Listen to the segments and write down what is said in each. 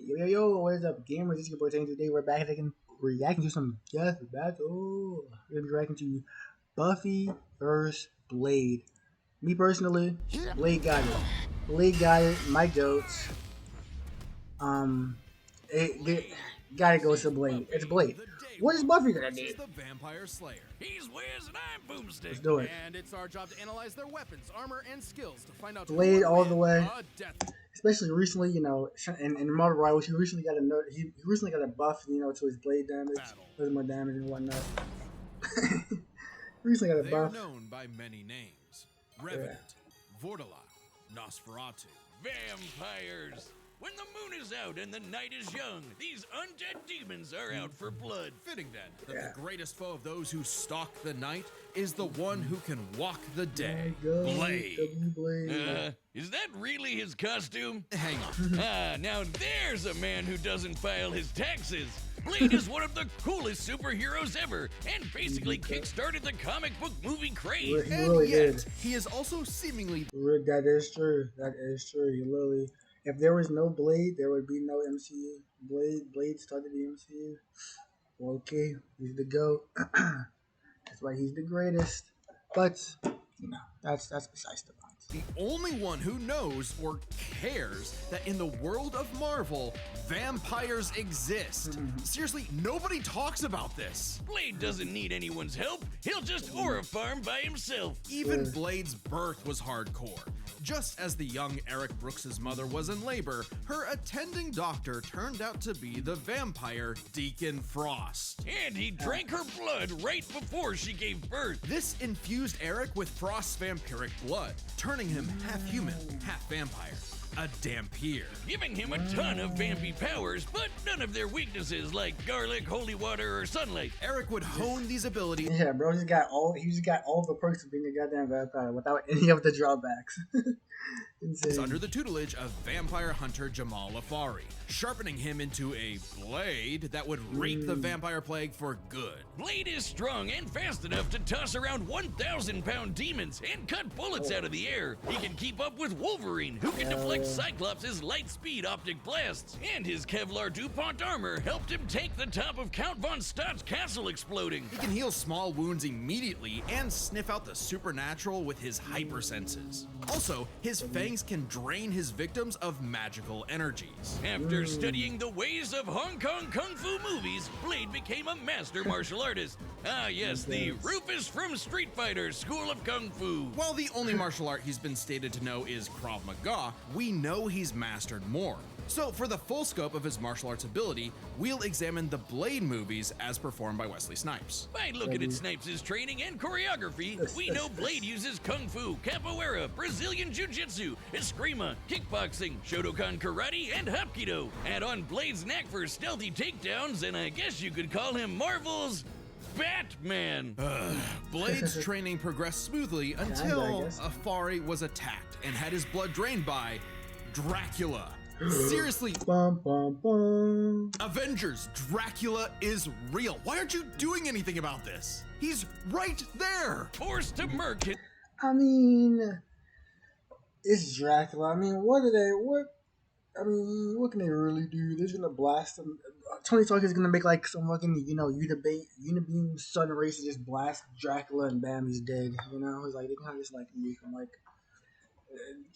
Yo, what is up, gamers? It's your boy Tane. Today we're back again, reacting to some Death Battle. We're gonna be reacting to Buffy vs. Blade. Me personally, Blade got it. Blade got it. My goats. Gotta go to Blade. It's Blade. What is Buffy gonna do? The Vampire Slayer. He's Wiz and I'm Boomstick. Let's do it. And it's our job to analyze their weapons, armor, and skills to find out Blade all the way. Death. Especially recently, you know, in Marvel Rivals, he recently got he recently got a buff, you know, to his blade damage, does more damage and whatnot. Recently got a buff. They're known by many names: Revenant, Vortolak, Nosferatu, vampires. When the moon is out and the night is young, these undead demons are out for blood. Fitting then that the greatest foe of those who stalk the night is the one who can walk the day, Blade. Is that really his costume? Hang on. Now there's a man who doesn't file his taxes. Blade is one of the coolest superheroes ever, and basically kickstarted the comic book movie craze. He really did. He is also seemingly... That is true. That is true. He literally... If there was no Blade, there would be no MCU. Blade started the MCU. Well, okay, he's the GOAT. That's why he's the greatest. But, you know, that's besides the point. The only one who knows or cares that in the world of Marvel, vampires exist. Seriously, nobody talks about this. Blade doesn't need anyone's help. He'll just aura farm by himself. Even Blade's birth was hardcore. Just as the young Eric Brooks' mother was in labor, her attending doctor turned out to be the vampire Deacon Frost. And he drank her blood right before she gave birth. This infused Eric with Frost's vampiric blood, turning him half human, half vampire. A Dampier, giving him a ton of vampy powers, but none of their weaknesses like garlic, holy water, or sunlight. Eric would hone these abilities. Yeah, bro, he just got all the perks of being a goddamn vampire without any of the drawbacks. Insane. Under the tutelage of vampire hunter Jamal Afari, sharpening him into a blade that would reap the vampire plague for good. Blade is strong and fast enough to toss around 1,000-pound demons and cut bullets out of the air. He can keep up with Wolverine, who can deflect Cyclops' light-speed optic blasts, and his Kevlar DuPont armor helped him take the top of Count Von Stott's castle exploding. He can heal small wounds immediately and sniff out the supernatural with his hypersenses. Also, his fangs can drain his victims of magical energies. After studying the ways of Hong Kong Kung Fu movies, Blade became a master martial artist. Ah yes, the Rufus from Street Fighter School of Kung Fu. While the only martial art he's been stated to know is Krav Maga, we know he's mastered more. So for the full scope of his martial arts ability, we'll examine the Blade movies as performed by Wesley Snipes. By looking at Snipes' training and choreography, we know Blade uses Kung Fu, Capoeira, Brazilian Jiu-Jitsu, Eskrima, Kickboxing, Shotokan Karate, and Hapkido. Add on Blade's knack for stealthy takedowns, and I guess you could call him Marvel's Batman. Blade's training progressed smoothly until Afari was attacked and had his blood drained by Dracula. Seriously, Avengers, Dracula is real. Why aren't you doing anything about this? He's right there. Forced to murk it. I mean, it's Dracula. I mean, what can they really do? They're gonna blast him. Tony Stark is gonna make like some fucking, you know, unibeam sun rays to just blast Dracula and bam, he's dead. You know, he's like, they kind of just like nuke him. Like,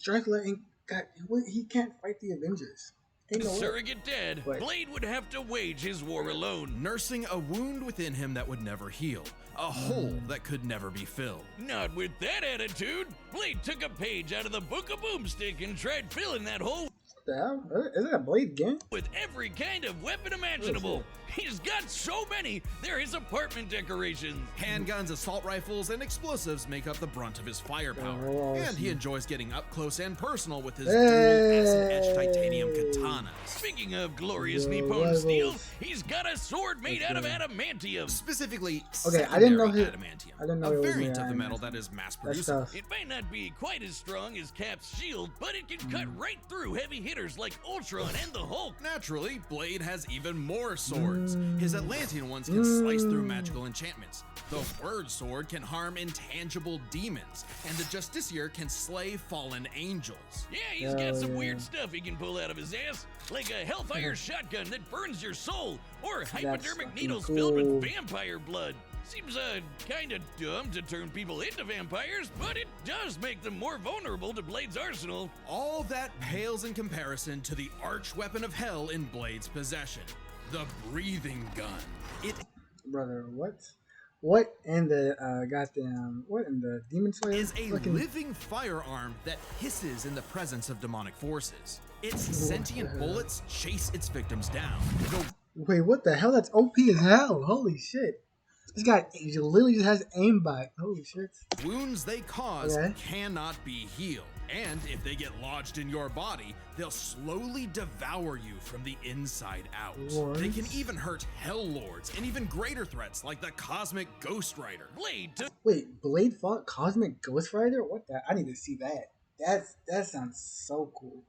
Dracula ain't got, he can't fight the Avengers. Ain't no surrogate dead, Blade would have to wage his war alone, nursing a wound within him that would never heal, a hole that could never be filled. Not with that attitude. Blade took a page out of the Book of Boomstick and tried filling that hole. What the hell? Is that a Blade game? With every kind of weapon imaginable. He's got so many, they're his apartment decorations. Handguns, assault rifles, and explosives make up the brunt of his firepower. And he enjoys getting up close and personal with his dual acid-etched titanium katana. Speaking of glorious Nippon steel, he's got a sword made out of adamantium. Specifically, I didn't know adamantium. I didn't know a variant of the metal that is mass-produced. It might not be quite as strong as Cap's shield, but it can cut right through heavy hitters like Ultron and the Hulk. Naturally, Blade has even more swords. His Atlantean ones can slice through magical enchantments. The Word Sword can harm intangible demons, and the Justiciar can slay fallen angels. Yeah, he's got some weird stuff he can pull out of his ass, like a hellfire shotgun that burns your soul, or fucking hypodermic needles cool. filled with vampire blood. Seems kind of dumb to turn people into vampires, but it does make them more vulnerable to Blade's arsenal. All that pales in comparison to the arch weapon of hell in Blade's possession, the breathing gun. It Brother, what? What in the what in the Demon Slayer is a living firearm that hisses in the presence of demonic forces. Its sentient bullets chase its victims down. Wait, what the hell? That's OP as hell. Holy shit. This guy literally just has aimbot. Holy shit. Wounds they cause cannot be healed. And if they get lodged in your body, they'll slowly devour you from the inside out. What? They can even hurt Hell Lords and even greater threats like the Cosmic Ghost Rider. Wait, Blade fought Cosmic Ghost Rider? What the? I need to see that. That sounds so cool.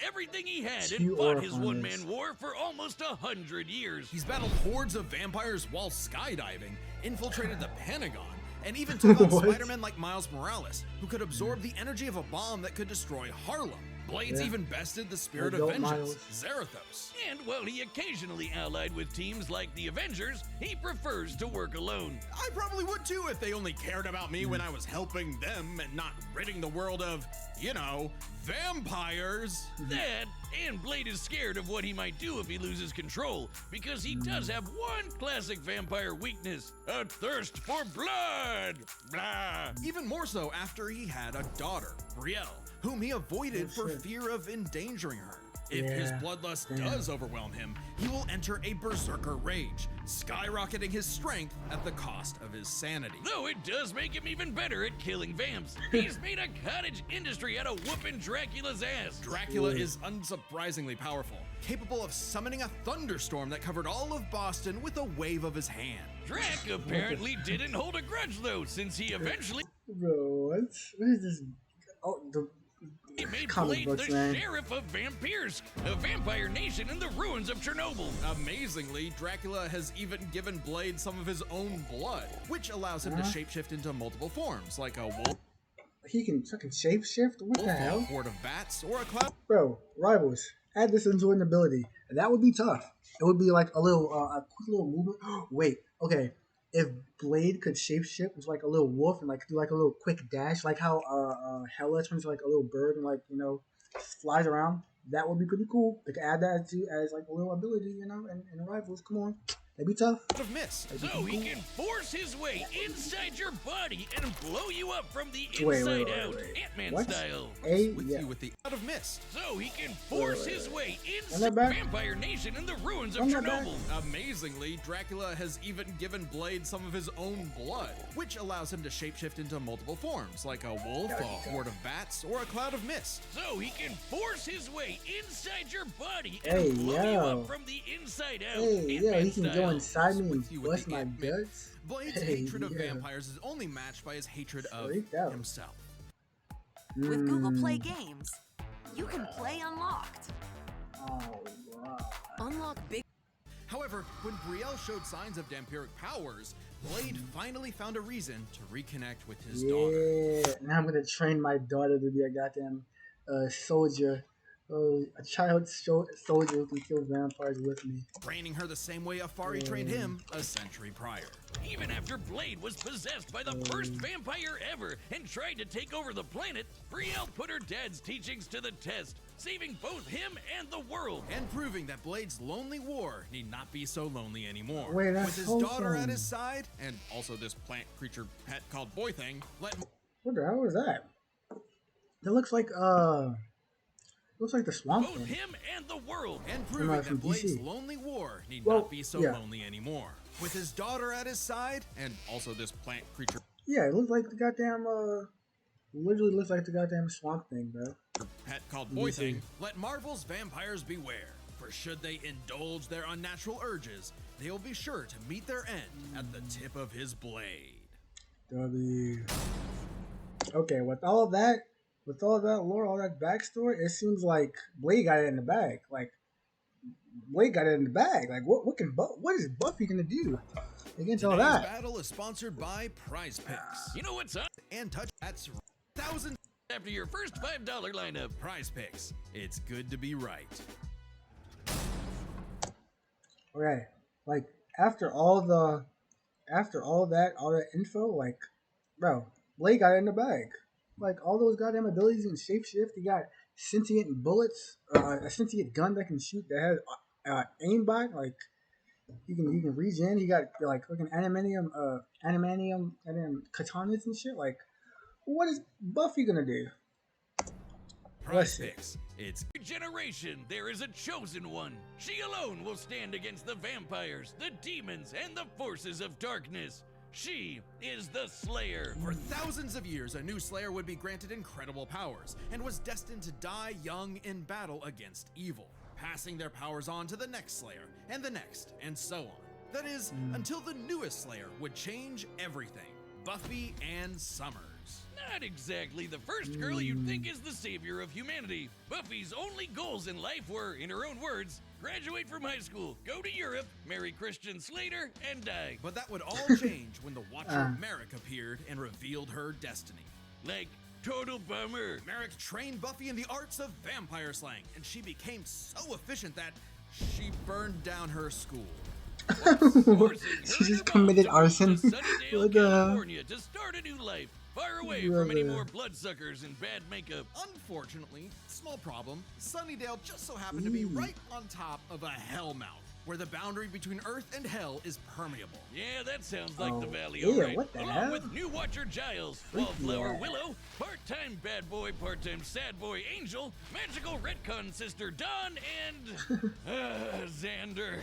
Everything he had and fought his one-man war for almost 100 years. He's battled hordes of vampires while skydiving, infiltrated the Pentagon, and even took on Spider-Man like Miles Morales, who could absorb the energy of a bomb that could destroy Harlem. Blade's even bested the spirit of vengeance, Zarathos. And while he occasionally allied with teams like the Avengers, he prefers to work alone. I probably would too if they only cared about me when I was helping them and not ridding the world of, you know, vampires. That, and Blade is scared of what he might do if he loses control, because he does have one classic vampire weakness: a thirst for blood. Blah. Even more so after he had a daughter, Brielle, whom he avoided for fear of endangering her. If his bloodlust does overwhelm him, he will enter a berserker rage, skyrocketing his strength at the cost of his sanity. Though it does make him even better at killing vamps. He's made a cottage industry out of whooping Dracula's ass. Dracula is unsurprisingly powerful, capable of summoning a thunderstorm that covered all of Boston with a wave of his hand. Drac apparently didn't hold a grudge though, since he eventually Bro, what is this? Oh, he made comic Blade books, the man. sheriff of vampires, a vampire nation in the ruins of Chernobyl. Amazingly, Dracula has even given Blade some of his own blood, which allows him to shapeshift into multiple forms, like a wolf, He can fucking shapeshift? What the hell? a horde of bats, or a cloud. Bro, rivals, add this into an ability. And that would be tough. It would be like a quick little movement. Wait, okay. If Blade could shapeshift into like a little wolf and like do like a little quick dash, like how Hela turns into like a little bird and like, you know, flies around, that would be pretty cool. They could add that to as like a little ability, you know, and rivals. Come on. That'd be tough. Of mist. So he can force his way inside your body and blow you up from the inside out, Ant-Man What? style. With you with the out of mist. So he can force his way that inside back? vampire nation in the ruins of Run that back? Chernobyl. Amazingly, Dracula has even given Blade some of his own blood, which allows him to shapeshift into multiple forms, like a wolf, a horde of bats, or a cloud of mist. So he can force his way inside your body Hey, and blow you yo. up from the inside out, Hey, yeah, Ant-Man he can style. go inside me With you and with bust the my Ant-Man. guts. Blade's Hey, hatred of yeah. vampires is only matched by his hatred of Freaked out. himself. With Google Play Games, you can play Unlocked. Oh, wow. Unlock big. However, when Brielle showed signs of vampiric powers, Blade finally found a reason to reconnect with his daughter. Yeah, now I'm gonna train my daughter to be a goddamn soldier. A child soldier who can kill vampires with me. Training her the same way Afari trained him a century prior. Even after Blade was possessed by the first vampire ever and tried to take over the planet, Brielle put her dad's teachings to the test, saving both him and the world. And proving that Blade's lonely war need not be so lonely anymore. Wait, that's With his wholesome. daughter at his side, and also this plant creature pet called Boy Thing, let What the hell is that? That looks like the swamp Both thing. him and the world. and proving from that Blade's DC. lonely war need Well, not be so yeah. lonely anymore. With his daughter at his side, and also this plant creature Yeah, it looks like the goddamn literally looks like the goddamn swamp thing, bro. pet called Boy DC. Thing, let Marvel's vampires beware. For should they indulge their unnatural urges, they will be sure to meet their end at the tip of his blade. W. Okay, with all that lore, all that backstory, it seems like Blade got it in the bag. Like Blade got it in the bag. Like what is Buffy gonna do against all Today's that? battle is sponsored by Prize Picks. You know what's up? And touch that's 1,000 After your first $5 lineup, Prize Picks. It's good to be right. Okay, like after all that info, like, bro, Blade got it in the bag. Like all those goddamn abilities and shapeshift. He got sentient bullets, a sentient gun that can shoot that has aimbot. Like you can regen. He got like fucking animanium, and then katanas and shit. Like, what is Buffy gonna do? Let's Prize see. picks. It's generation. There is a chosen one. She alone will stand against the vampires, the demons, and the forces of darkness. She is the Slayer. For thousands of years, a new Slayer would be granted incredible powers and was destined to die young in battle against evil, passing their powers on to the next Slayer and the next, and so on. That is, until the newest Slayer would change everything. Buffy Ann Summers. Not exactly the first girl you'd think is the savior of humanity. Buffy's only goals in life were, in her own words, graduate from high school, go to Europe, marry Christian Slater, and die. But that would all change when the Watcher Merrick appeared and revealed her destiny. Like, total bummer. Merrick trained Buffy in the arts of vampire slaying, and she became so efficient that she burned down her school. She just committed arson. Sunnydale, What the hell? California, to start a new life, far away from any more bloodsuckers and bad makeup. Unfortunately, small problem, Sunnydale just so happened to be right on top of a hellmouth, where the boundary between Earth and Hell is permeable. Yeah, that sounds like the valley, ew, alright. what the Along hell? with new Watcher Giles, Wallflower Willow, part-time bad boy, part-time sad boy Angel, magical retcon sister Dawn, and Xander.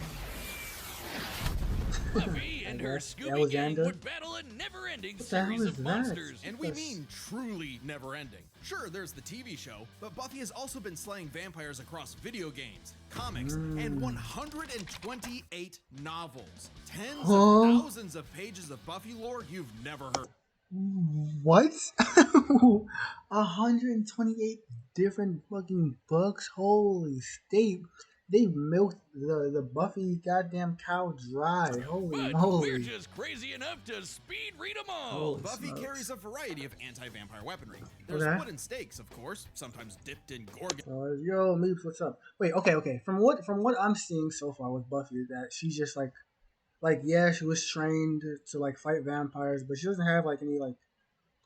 Buffy and her Scooby Gang Alexander? would battle a never-ending What the hell series is of that? monsters. And we mean truly never-ending. Sure, there's the TV show, but Buffy has also been slaying vampires across video games, comics, and 128 novels. Tens of thousands of pages of Buffy lore you've never heard. What? 128 different fucking books. Holy state. They milked the Buffy goddamn cow dry. Holy But moly. we're just crazy enough to speed read them all. Holy Buffy smokes. carries a variety of anti-vampire weaponry. There's Okay. wooden stakes, of course, sometimes dipped in gorgon. Yo, Meeps, what's up? Wait, okay. From what I'm seeing so far with Buffy, that she's just like yeah, she was trained to like fight vampires, but she doesn't have like any like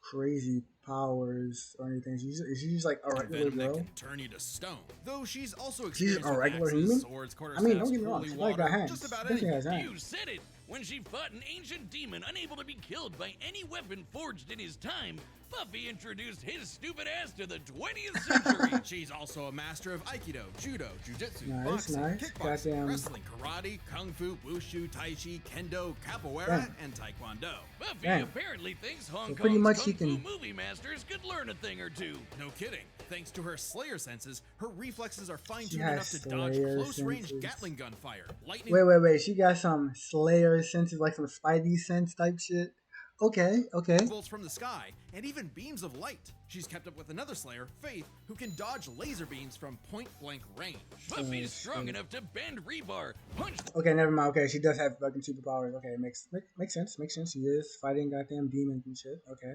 crazy powers or anything. She's like a regular Venom that girl. can turn you to stone. Though she's also She's experienced a with regular axes, human? swords, I mean, don't quarterstaffs, get me wrong, holy she probably got water, hands. just about I think she anything. has hands. You said it! When she fought an ancient demon unable to be killed by any weapon forged in his time, Buffy introduced his stupid ass to the 20th century. She's also a master of Aikido, Judo, Jiu-Jitsu, Nice, boxing, nice. kickboxing, Goddamn. wrestling, karate, kung fu, wushu, tai chi, kendo, capoeira, Damn. and taekwondo. Buffy Damn. apparently thinks Hong So pretty Kong's much kung she fu can- movie masters could learn a thing or two. No kidding. Thanks to her Slayer senses, her reflexes are She fine-tuned has enough to dodge Slayer close-range senses. Gatling gun fire, lightning Wait. She got some Slayer senses, like some Spidey sense type shit. Okay. bolts from the sky, and even beams of light. She's kept up with another Slayer, Faith, who can dodge laser beams from point-blank range. Buffy's strong enough to bend rebar, punch Okay, never mind. Okay, she does have fucking superpowers. Okay, makes sense. Makes sense. She is fighting goddamn demons and shit. Okay.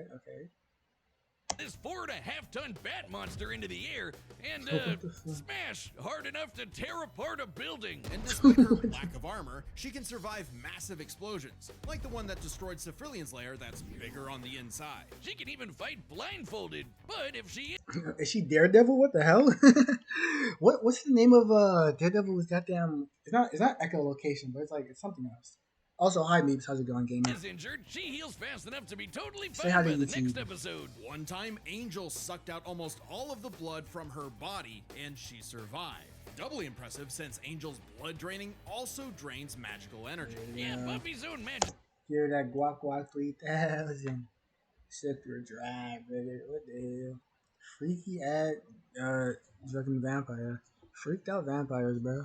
this 4.5-ton bat monster into the air and What the fuck? smash hard enough to tear apart a building. And despite her lack of armor, she can survive massive explosions, like the one that destroyed Cephrilion's lair that's bigger on the inside. She can even fight blindfolded. But if she Is she Daredevil? What the hell? What's the name of Daredevil's goddamn? It's not echolocation, but it's something else. Also, hi Meeps, how's it going, gaming? is injured, she heals fast enough to be totally Say fine hi by to the YouTube. next episode. One time, Angel sucked out almost all of the blood from her body, and she survived. Doubly impressive since Angel's blood draining also drains magical energy. Yeah, Buffy's own magic. Give that guac 3000. Sector drive, baby. What the hell? Freaky fucking vampire. Freaked out vampires, bro.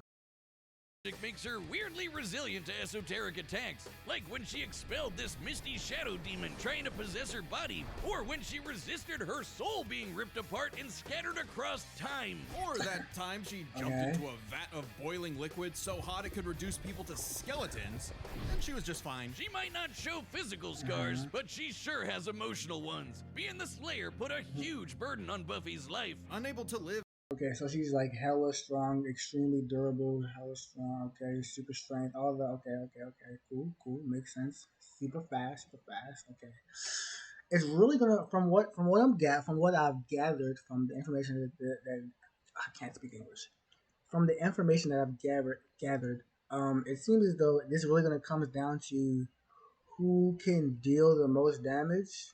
It makes her weirdly resilient to esoteric attacks, like when she expelled this misty shadow demon trying to possess her body, or when she resisted her soul being ripped apart and scattered across time. Or that time she jumped Okay. into a vat of boiling liquid so hot it could reduce people to skeletons, and she was just fine. She might not show physical scars, but she sure has emotional ones. Being the Slayer put a huge burden on Buffy's life. Unable to live Okay, so she's like hella strong, extremely durable, hella strong. Okay, super strength, all the. Okay. Cool, makes sense. Super fast. Okay, it's really gonna from what I've gathered from the information that I can't speak English. From the information that I've gathered, it seems as though this really gonna comes down to who can deal the most damage,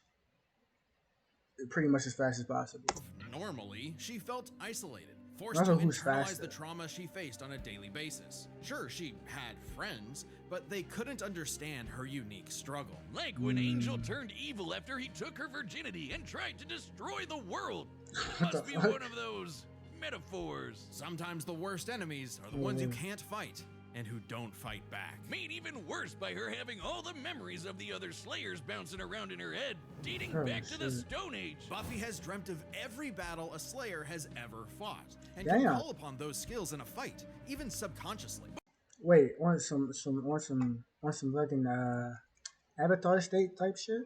pretty much as fast as possible. Normally, she felt isolated, forced Also, to who's internalize faster? the trauma she faced on a daily basis. Sure, she had friends, but they couldn't understand her unique struggle. Like when Angel turned evil after he took her virginity and tried to destroy the world. Must be fuck? one of those metaphors. Sometimes the worst enemies are the ones you can't fight and who don't fight back. Made even worse by her having all the memories of the other Slayers bouncing around in her head, dating Oh, back to the shit. Stone Age. Buffy has dreamt of every battle a Slayer has ever fought, and Damn. can call upon those skills in a fight, even subconsciously. Wait, want some fucking Avatar state type shit?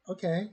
Okay,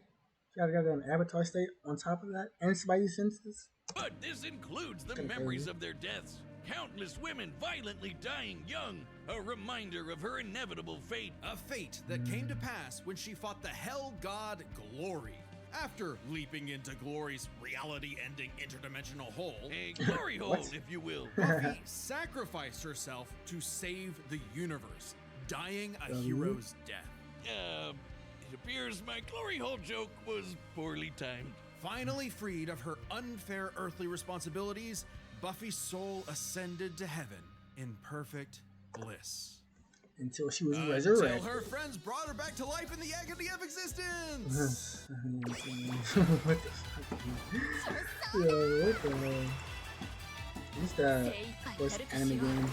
got an Avatar state on top of that, and Spidey senses. But this includes the Kinda memories crazy. of their deaths. Countless women violently dying young, a reminder of her inevitable fate. A fate that came to pass when she fought the Hell God Glory. After leaping into Glory's reality-ending interdimensional hole, A glory hole, What? if you will. Buffy sacrificed herself to save the universe, dying a hero's death. It appears my glory hole joke was poorly timed. Finally freed of her unfair earthly responsibilities, Buffy's soul ascended to heaven in perfect bliss. Until she was Until resurrected. her friends brought her back to life in the agony of existence. What the fuck? Yo, what the hell? What's that? First anime game?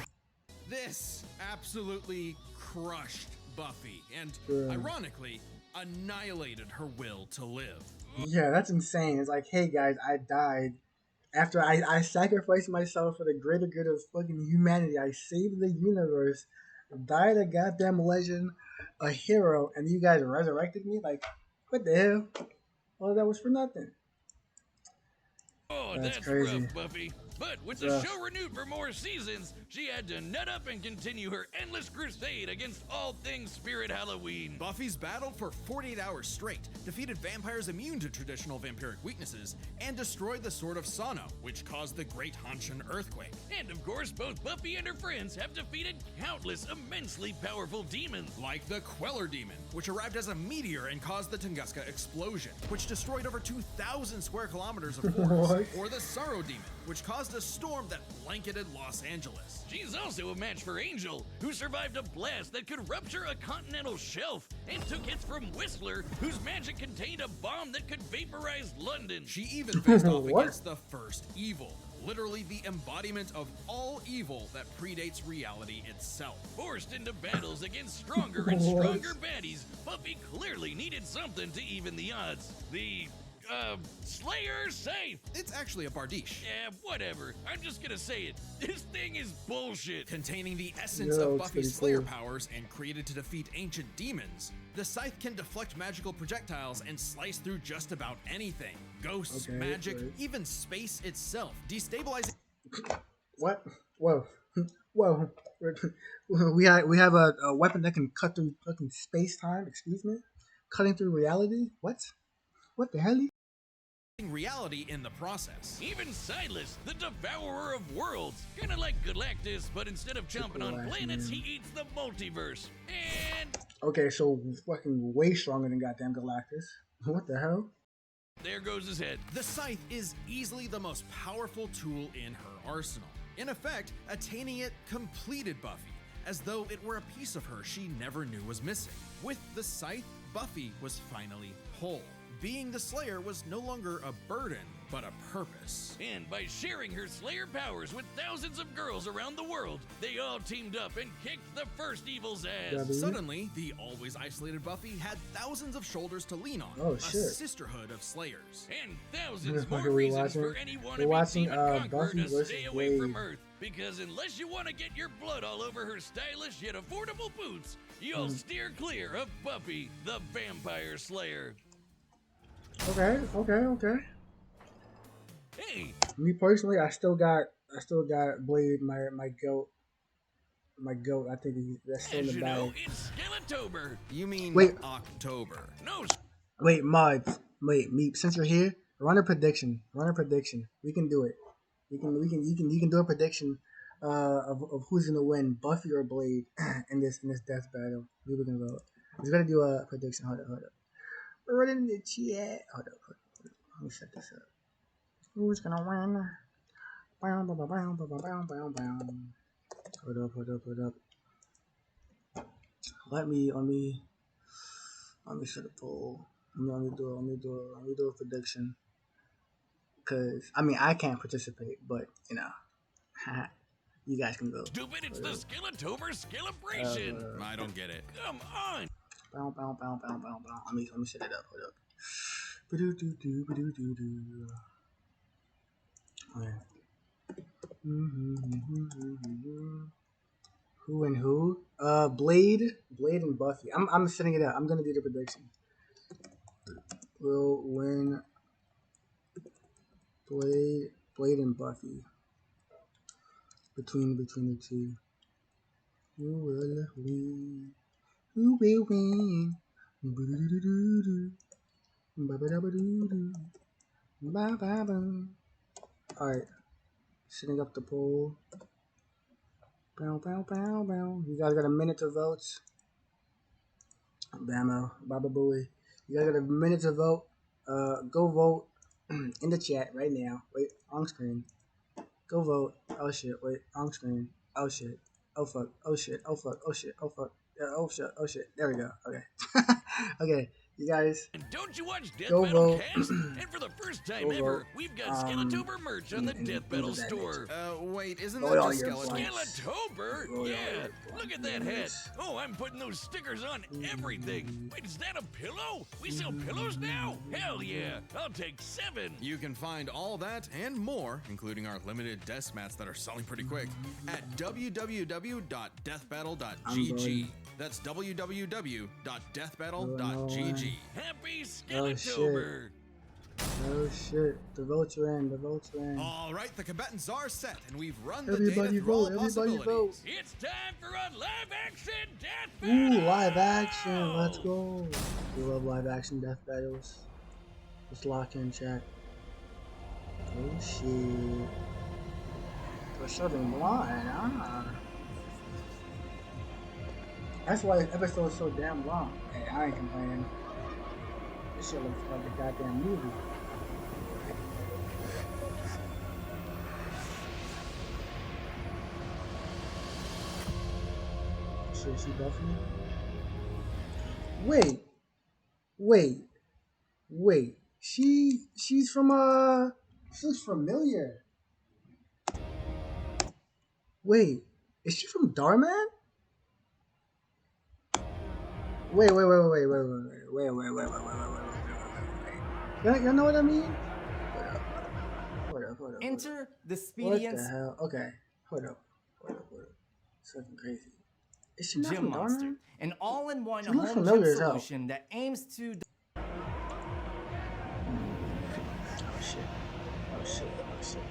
This absolutely crushed Buffy and, Yeah. ironically, annihilated her will to live. Yeah, that's insane. It's like, hey guys, I died. After I sacrificed myself for the greater good of fucking humanity. I saved the universe. Died a goddamn legend, a hero, and you guys resurrected me? Like, what the hell? All that was for nothing. Oh, That's that's crazy. rough, Buffy. But with the Rough. show renewed for more seasons, she had to nut up and continue her endless crusade against all things Spirit Halloween. Buffy's battled for 48 hours straight, defeated vampires immune to traditional vampiric weaknesses, and destroyed the Sword of Sano, which caused the Great Hanshin earthquake. And of course, both Buffy and her friends have defeated countless immensely powerful demons. Like the Queller Demon, which arrived as a meteor and caused the Tunguska explosion, which destroyed over 2,000 square kilometers of forest. What? Or the Sorrow Demon, which caused a storm that blanketed Los Angeles. She's also a match for Angel, who survived a blast that could rupture a continental shelf, and took hits from Whistler, whose magic contained a bomb that could vaporize London. She even faced off What? against the first evil, literally the embodiment of all evil that predates reality itself. Forced into battles against stronger and What? stronger baddies, Buffy clearly needed something to even the odds. The, Slayer safe. It's actually a Bardiche, Yeah, whatever. I'm just gonna say it. This thing is bullshit. containing the essence Yo, of it's Buffy's pretty Slayer cool. powers and created to defeat ancient demons. The scythe can deflect magical projectiles and slice through just about anything. Ghosts, Okay, magic, right. even space itself, destabilizing What? Whoa. Whoa. We have a weapon that can cut through fucking space time, excuse me? Cutting through reality? What? What the hell? reality in the process. Even Silas, the devourer of worlds. Kinda like Galactus, but instead of chomping on Triple X, planets, man. he eats the multiverse. And Okay, so fucking way stronger than goddamn Galactus. What the hell? there goes his head. The scythe is easily the most powerful tool in her arsenal. In effect, attaining it completed Buffy, as though it were a piece of her she never knew was missing. With the scythe, Buffy was finally whole. Being the Slayer was no longer a burden, but a purpose. And by sharing her Slayer powers with thousands of girls around the world, they all teamed up and kicked the first evil's ass. Yeah, Suddenly, the always isolated Buffy had thousands of shoulders to lean on, Oh, a shit. sisterhood of Slayers. And thousands more Are we reasons watching- for any we're wannabe watching, demon conqueror Buffy to versus stay away Wade. from Earth. Because unless you want to get your blood all over her stylish yet affordable boots, you'll steer clear of Buffy, the Vampire Slayer. Okay. Hey, Me personally, I still got Blade, my goat. My goat, I think that's still in As the you know, bag. it's Skelletober. You mean Wait. October? No, Wait, mods. Wait, Meep. Since you're here, run a prediction. Run a prediction. We can do it. You can do a prediction of who's gonna win, Buffy or Blade, in this death battle. We can vote. I was gonna do a prediction. Hold up. Run it in the chat. Hold up. Let me set this up. Who's gonna win? Bow, bow, bow, bow, bow, bow, bow, bow. Hold up. Let me set a poll. Let me do a prediction. Cause I mean I can't participate, but you know, you guys can go. stupid, it's the Skelletober celebration. I don't get it. Come on. Bow. Let me set it up. Hold up. Ba-do-do-do. Okay. Who and who? Blade and Buffy. I'm setting it up. I'm gonna do the prediction. Will win Blade and Buffy. Between the two. Who will win? Who will win? Alright. Setting up the poll. Bow. You guys got a minute to vote. Bamo, Baba Booey. You guys got a minute to vote. Go vote in the chat right now. Wait, on screen. Go vote. Oh shit, wait, on screen. Oh shit. Oh fuck. Oh shit. Oh fuck. Oh shit. Oh fuck. Yeah, oh shit. Oh shit. There we go. Okay. Okay. You guys. And don't you watch Death Go Battle vote. Cast? And for the first time Go ever, vote. we've got Skelletober merch on the Death Battle that store. Wait, isn't Go that on just your skeleton? points. Skelletober? Go Yeah. on. Look at that head. Oh, I'm putting those stickers on everything. Wait, is that a pillow? We sell pillows now? Hell yeah. I'll take 7. You can find all that and more, including our limited death mats that are selling pretty quick, at www.deathbattle.gg. That's www.deathbattle.gg. Happy Skelletober. Oh shit. The votes are in. All right, the combatants are set, and we've run the Everybody data through all vote. Everybody possibilities. vote. It's time for a live action death battle. Ooh, live action. Let's go. We love live action death battles. Just lock in chat. Oh shit. We're serving blind. That's why this episode is so damn long. Hey, I ain't complaining. This shit looks like a goddamn movie. Shit, she Buffy? Wait. She's from she looks familiar. Wait, is she from Darman? Wait. You know what I mean? Hold up. Enter the What Spedience the hell? Okay, hold up. Something crazy. Is she not Gym from Monster, Darman? an all-in-one She looks home gym familiar as hell. solution that aims to Oh shit.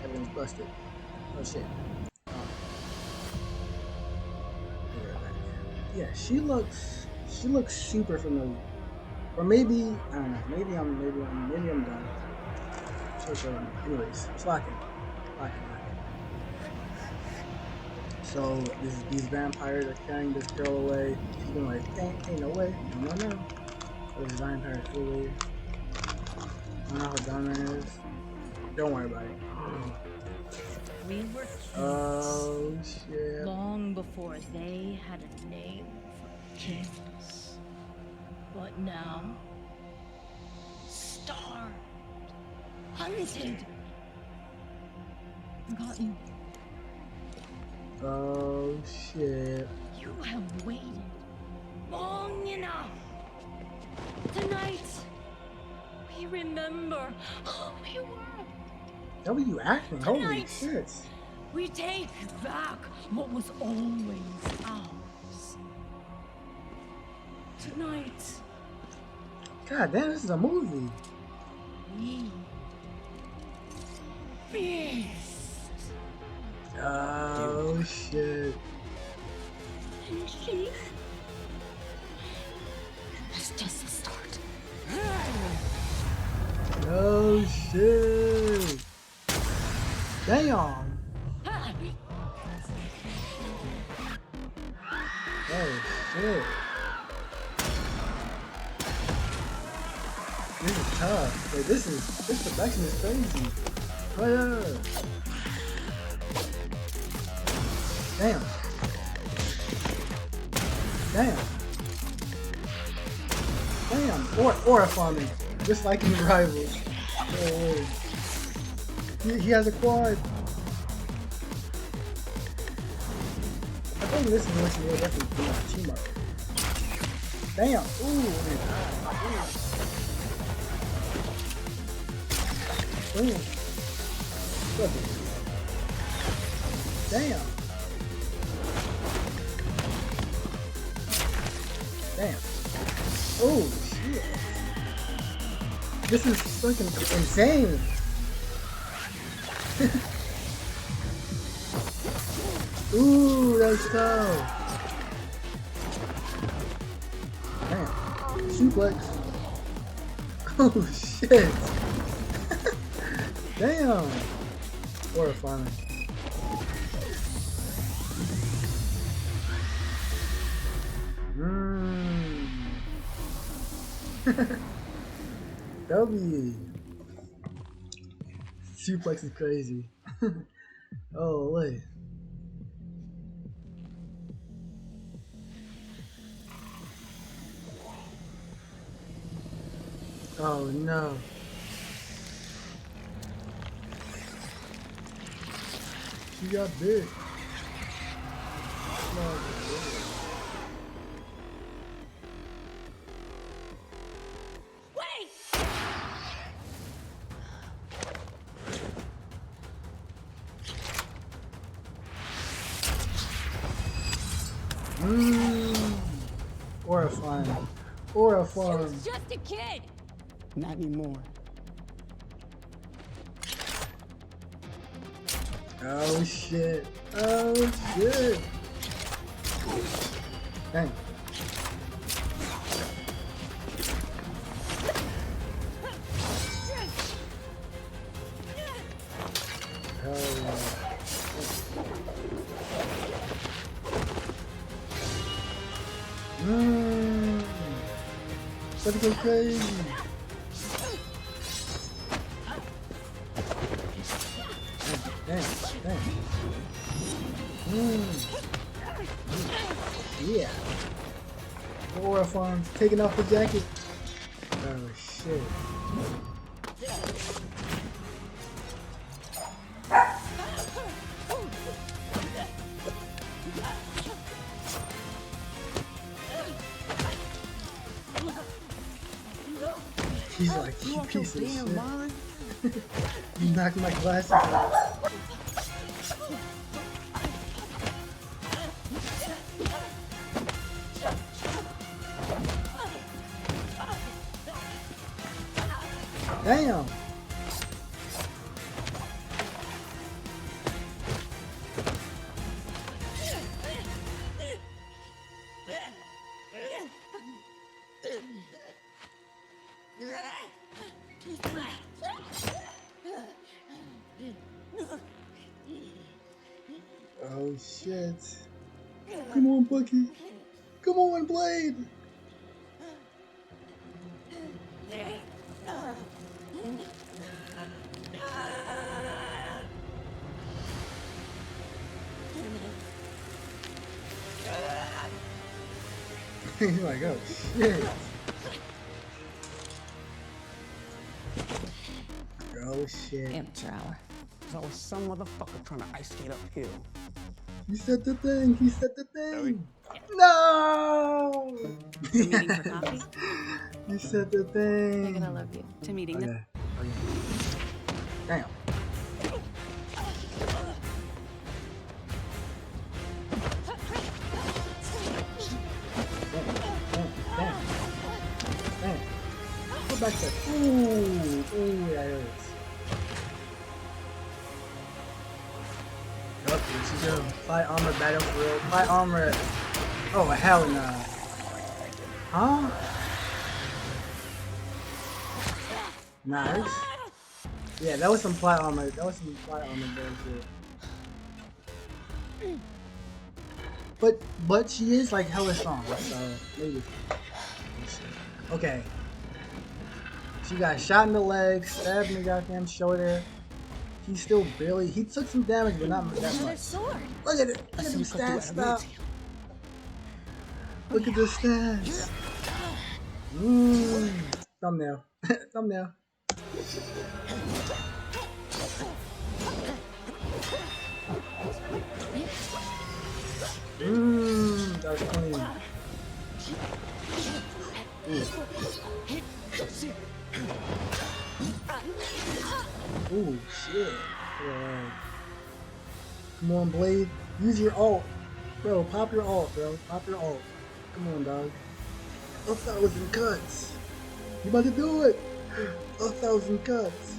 Everything's busted. Oh shit. Yeah, she looks super familiar. Or maybe I don't know. Maybe I'm done. So anyways, it's locking. So these vampires are carrying this girl away. She's been like, ain't no way. No. There's vampire fluid. I don't know what Donovan is. Don't worry about it. We were Oh shit. long before they had a name for kings. But now, starved, hunted, gotten. Oh shit. You have waited long enough. Tonight, we remember who we were. How are you acting? Holy Tonight. shit. We take back what was always ours. Tonight, God damn, this is a movie. we Oh shit. That's just the start. Oh shit. Damn. Oh shit. This is tough. Like this production is crazy. Oh yeah. Damn. Damn. Damn. Or farming. Just like in Rivals. Oh, he has a quad. I think this is what you definitely do team up. Damn. Ooh. Boom. Damn. Damn. Oh shit. This is fucking insane. Ooh, that's tough. Damn. Suplex. Oh shit. Damn. Horrifying. W. Suplex is crazy. Oh wait. Oh no. She got big. No, Horrifying. Horrifying. She was just a kid. Not anymore. Oh shit. Oh shit. Dang. Let's go crazy. Damn. Yeah. Aura farm taking off the jacket. Oh shit. He's like, you piece of shit. You knocked my glasses out. Damn. Oh shit. Come on, Bucky. Come on, Blade. He's like, oh shit. Oh shit. Amateur hour. There's always some motherfucker trying to ice skate uphill. He said the thing. He said the thing. No. Meeting for coffee? You said the thing. Megan, I love you. To meeting the. Oh, yeah. Damn. Damn. Go back there. Ooh, that hurts. Yo, plot armor battle for real. Plot armor. Oh hell no. Huh? Nice. Yeah, that was some plot armor. That was some plot armor bullshit. But she is like hella strong, so maybe. Okay. She got shot in the leg, stabbed in the goddamn shoulder. He's still barely. He took some damage, but not that much. Sword. Look at it. Look at them stats. Stop. Look at the stats. Thumbnail. Thumbnail. That was clean. Ooh, shit. Come on, Blade. Use your ult. Bro, pop your ult, bro. Pop your ult. Come on, dog. 1,000 cuts. You about to do it. 1,000 cuts.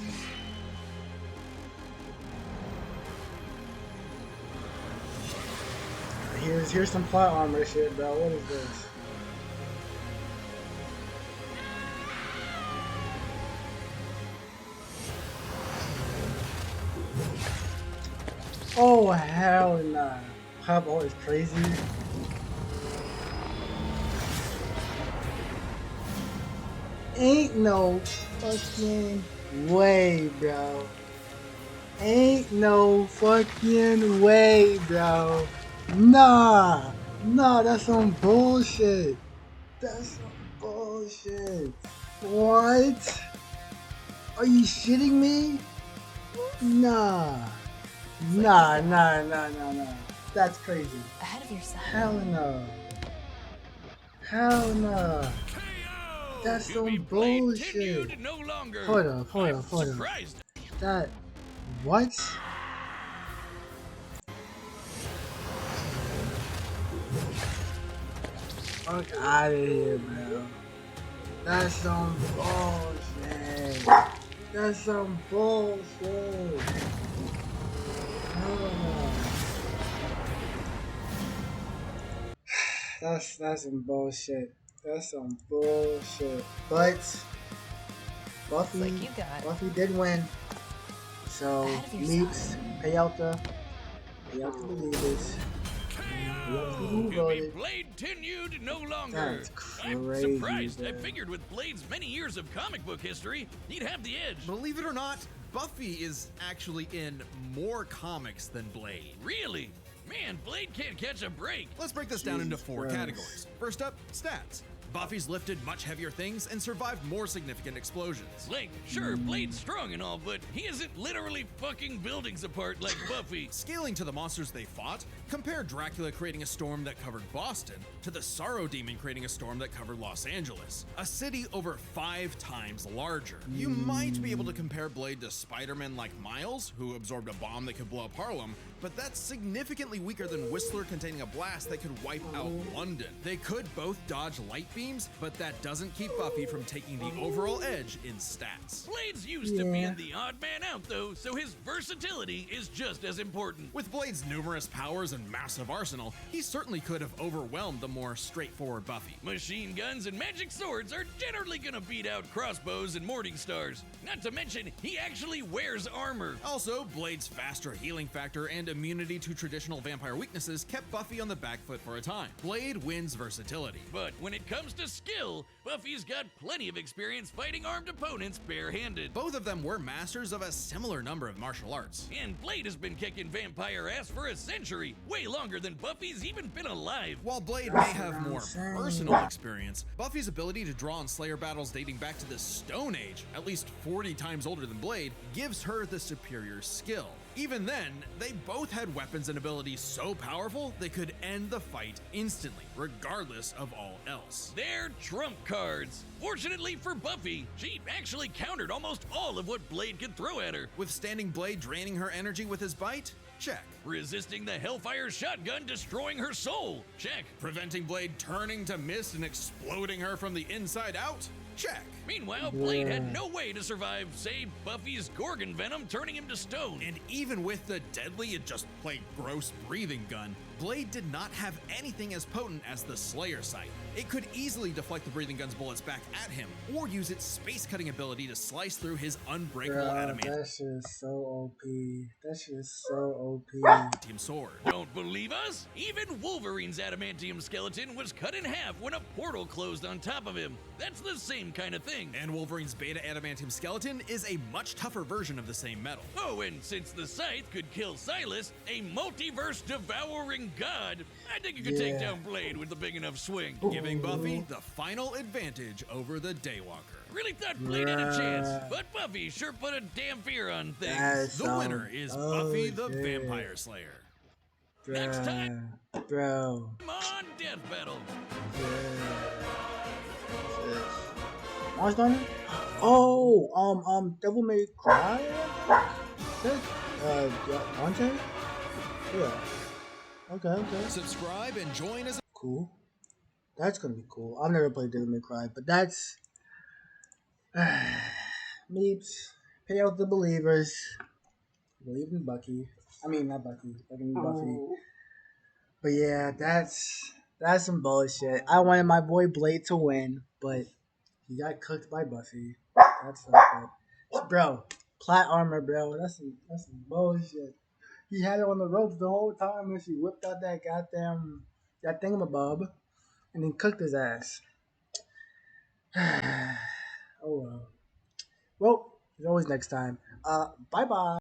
Here's some plot armor shit, bro. What is this? Oh hell nah. Pop ult is crazy. Ain't no fucking way, bro. Ain't no fucking way, bro. Nah, that's some bullshit. That's some bullshit. What? Are you shitting me? Nah. That's crazy. Ahead of yourself. Hell no. Hell no. That's some bullshit. No longer. Hold up. Surprised. That. What? Fuck out of here, bro. That's some bullshit. That's some bullshit. That's some bullshit. That's some bullshit. But Buffy did win. So Leaps, pay out the believers. Blade tenued no longer. That's crazy. I'm surprised. Bro. I figured with Blade's many years of comic book history, he'd have the edge. Believe it or not, Buffy is actually in more comics than Blade. Really? Man, Blade can't catch a break. Let's break this down into 4 Christ. categories. First up, stats. Buffy's lifted much heavier things and survived more significant explosions. Like, sure, Blade's strong and all, but he isn't literally fucking buildings apart like Buffy. Scaling to the monsters they fought, compare Dracula creating a storm that covered Boston to the Sorrow Demon creating a storm that covered Los Angeles, a city over 5 times larger. You might be able to compare Blade to Spider-Man like Miles, who absorbed a bomb that could blow up Harlem, but that's significantly weaker than Whistler containing a blast that could wipe out London. They could both dodge light beams, but that doesn't keep Buffy from taking the overall edge in stats. Blade's used to being the odd man out, though, so his versatility is just as important. With Blade's numerous powers and massive arsenal, he certainly could have overwhelmed the more straightforward Buffy. Machine guns and magic swords are generally gonna beat out crossbows and morning stars. Not to mention, he actually wears armor. Also, Blade's faster healing factor and immunity to traditional vampire weaknesses kept Buffy on the back foot for a time. Blade wins versatility. But when it comes to skill, Buffy's got plenty of experience fighting armed opponents barehanded. Both of them were masters of a similar number of martial arts. And Blade has been kicking vampire ass for a century, way longer than Buffy's even been alive. While Blade may have more personal experience, Buffy's ability to draw on Slayer battles dating back to the Stone Age, at least 40 times older than Blade, gives her the superior skill. Even then, they both had weapons and abilities so powerful they could end the fight instantly, regardless of all else. They're trump cards. Fortunately for Buffy, she actually countered almost all of what Blade could throw at her. Withstanding Blade draining her energy with his bite? Check. Resisting the Hellfire shotgun destroying her soul? Check. Preventing Blade turning to mist and exploding her from the inside out? Check. Meanwhile, Blade had no way to survive, say, Buffy's Gorgon venom turning him to stone. And even with the deadly and just plain gross breathing gun, Blade did not have anything as potent as the Slayer sight. It could easily deflect the breathing gun's bullets back at him, or use its space-cutting ability to slice through his unbreakable adamantium That shit is so OP. That shit is so OP. sword. Don't believe us? Even Wolverine's adamantium skeleton was cut in half when a portal closed on top of him. That's the same kind of thing. And Wolverine's beta adamantium skeleton is a much tougher version of the same metal. Oh, and since the Scythe could kill Silas, a multiverse devouring god, I think you could take down Blade with a big enough swing. Giving Buffy the final advantage over the Daywalker. Really thought Blade had a chance, but Buffy sure put a damn fear on things. The winner is Buffy the Vampire Slayer. Next time, bro. come on, Death Battle. What's done? Oh, Devil May Cry. Dante. Yeah. Okay. Subscribe and join as a Cool. That's gonna be cool. I've never played Devil May Cry, but that's Meeps. Pay out the believers. Believe in Bucky. I mean, not Bucky. Fucking Buffy. But yeah, that's some bullshit. I wanted my boy Blade to win, but he got cooked by Buffy. That's fucked up. Bro, plat armor, bro. That's some bullshit. He had it on the ropes the whole time and she whipped out that goddamn thingamabob and then cooked his ass. Oh well. Well, there's always next time. Bye bye.